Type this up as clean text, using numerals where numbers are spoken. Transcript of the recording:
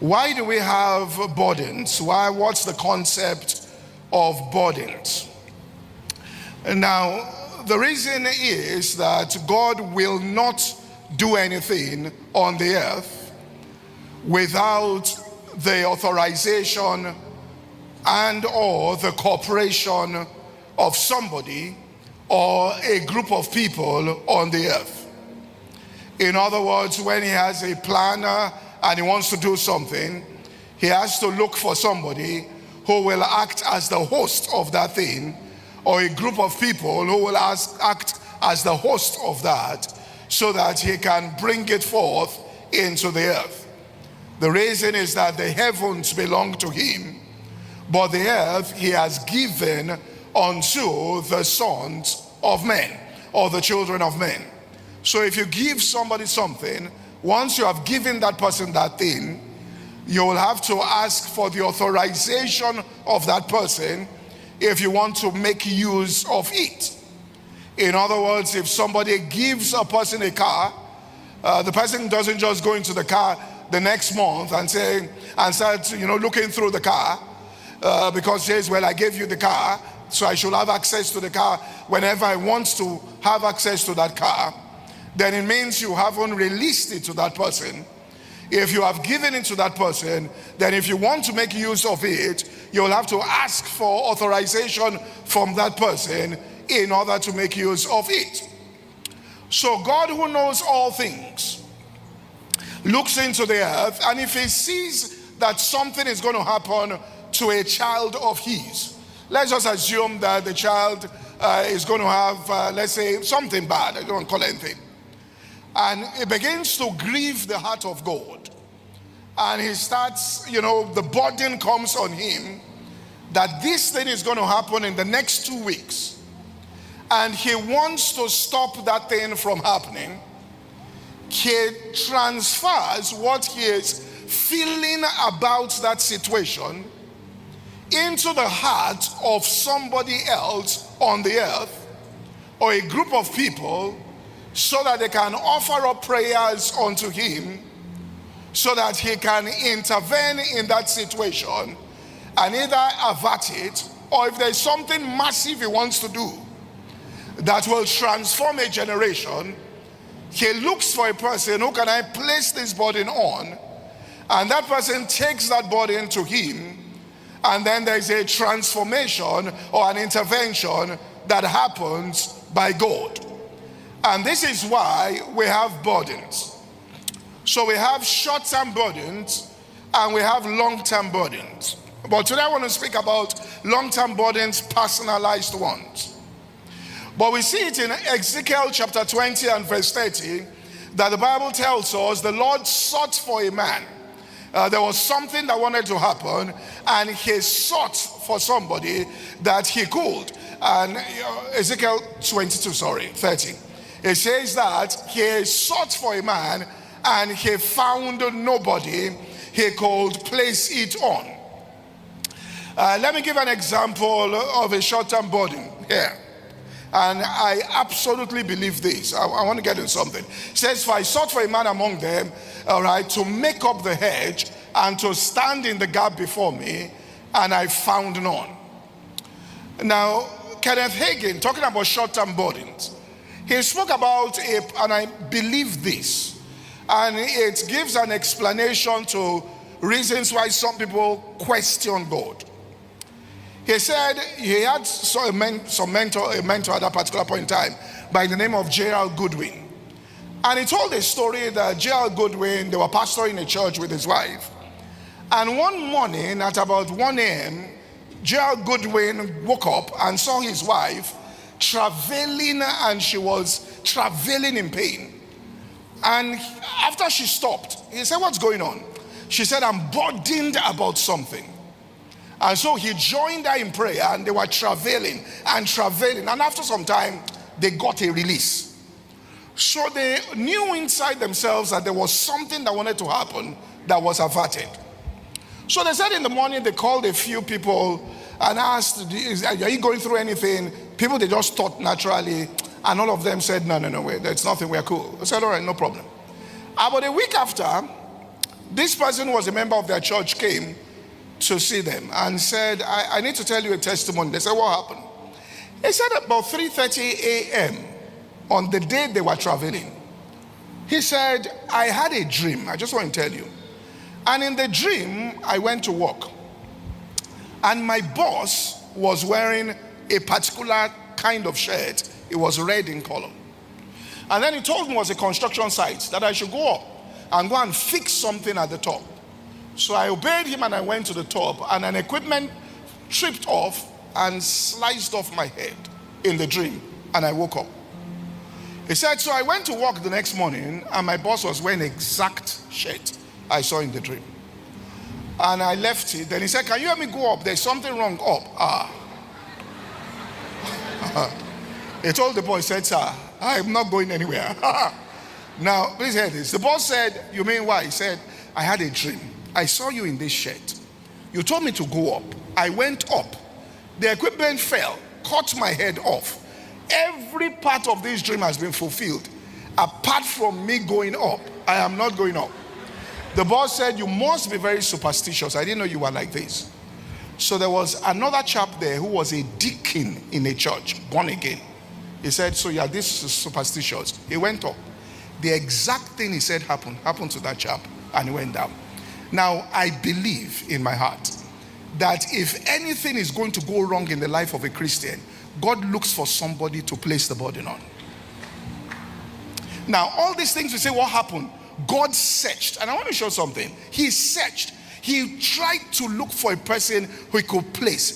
Why do we have burdens? What's the concept of burdens? And now, the reason is that God will not do anything on the earth without the authorization and or the cooperation of somebody or a group of people on the earth. In other words, when he has a planner and he wants to do something, he has to look for somebody who will act as the host of that thing, or a group of people who will act as the host of that, so that he can bring it forth into the earth. The reason is that the heavens belong to him, but the earth he has given unto the sons of men, or the children of men. So if you give somebody something, once you have given that person that thing, you will have to ask for the authorization of that person if you want to make use of it. In other words, if somebody gives a person a car, the person doesn't just go into the car the next month and start looking through the car because he says, well, I gave you the car, so I should have access to the car whenever I want to have access to that car. Then it means you haven't released it to that person. If you have given it to that person, then if you want to make use of it, you'll have to ask for authorization from that person in order to make use of it. So God, who knows all things, looks into the earth, and if he sees that something is going to happen to a child of his, let's just assume that the child is going to have, let's say, something bad, I don't want to call it anything, and it begins to grieve the heart of God, and he starts, the burden comes on him that this thing is going to happen in the next 2 weeks, and he wants to stop that thing from happening. He transfers what he is feeling about that situation into the heart of somebody else on the earth, or a group of people, so that they can offer up prayers unto him, so that he can intervene in that situation and either avert it, or if there's something massive he wants to do that will transform a generation, he looks for a person who can I place this burden on, and that person takes that burden to him, and then there's a transformation or an intervention that happens by God. And this is why we have burdens. So we have short-term burdens and we have long-term burdens. But today I want to speak about long-term burdens, personalized ones. But we see it in Ezekiel chapter 20 and verse 30 that the Bible tells us the Lord sought for a man. There was something that wanted to happen, and he sought for somebody that he could. And Ezekiel 30. It says that he sought for a man and he found nobody he could place it on. Let me give an example of a short-term burden here. And I absolutely believe this. I want to get into something. It says, for I sought for a man among them, all right, to make up the hedge and to stand in the gap before me, and I found none. Now, Kenneth Hagin, talking about short-term burdens, he spoke about it, and I believe this, and it gives an explanation to reasons why some people question God. He said he had a mentor at that particular point in time by the name of Gerald Goodwin. And he told a story that Gerald Goodwin, they were pastoring a church with his wife. And one morning at about 1 a.m., Gerald Goodwin woke up and saw his wife travailing, and she was travailing in pain. And after she stopped, he said, what's going on? She said, I'm burdened about something. And so he joined her in prayer, and they were travailing. And after some time, they got a release. So they knew inside themselves that there was something that wanted to happen that was averted. So they said in the morning, they called a few people and asked, are you going through anything? People, they just thought naturally, and all of them said, no, wait, there's nothing, we're cool. I said, all right, no problem. About a week after, This person who was a member of their church came to see them and said, I need to tell you a testimony. They said, what happened? He said about 3:30 a.m. on the day they were traveling, he said, I had a dream. I just want to tell you. And in the dream, I went to work. And my boss was wearing a particular kind of shirt. It was red in color. And then he told me it was a construction site that I should go up and go and fix something at the top. So I obeyed him and I went to the top, and an equipment tripped off and sliced off my head in the dream, and I woke up. He said, so I went to work the next morning and my boss was wearing the exact shirt I saw in the dream. And I left it. Then he said, can you help me go up? There's something wrong up. He told the boy, he said, sir, I'm not going anywhere. Now, please hear this. The boss said, you mean why? He said, I had a dream. I saw you in this shirt. You told me to go up. I went up. The equipment fell, cut my head off. Every part of this dream has been fulfilled. Apart from me going up, I am not going up. The boss said, you must be very superstitious. I didn't know you were like this. So there was another chap there who was a deacon in a church, born again. He said, so yeah, this is superstitious. He went up. The exact thing he said happened to that chap, and he went down. Now, I believe in my heart that if anything is going to go wrong in the life of a Christian, God looks for somebody to place the burden on. Now, all these things we say, what happened? God searched, and I want to show something. He searched. He tried to look for a person who he could place.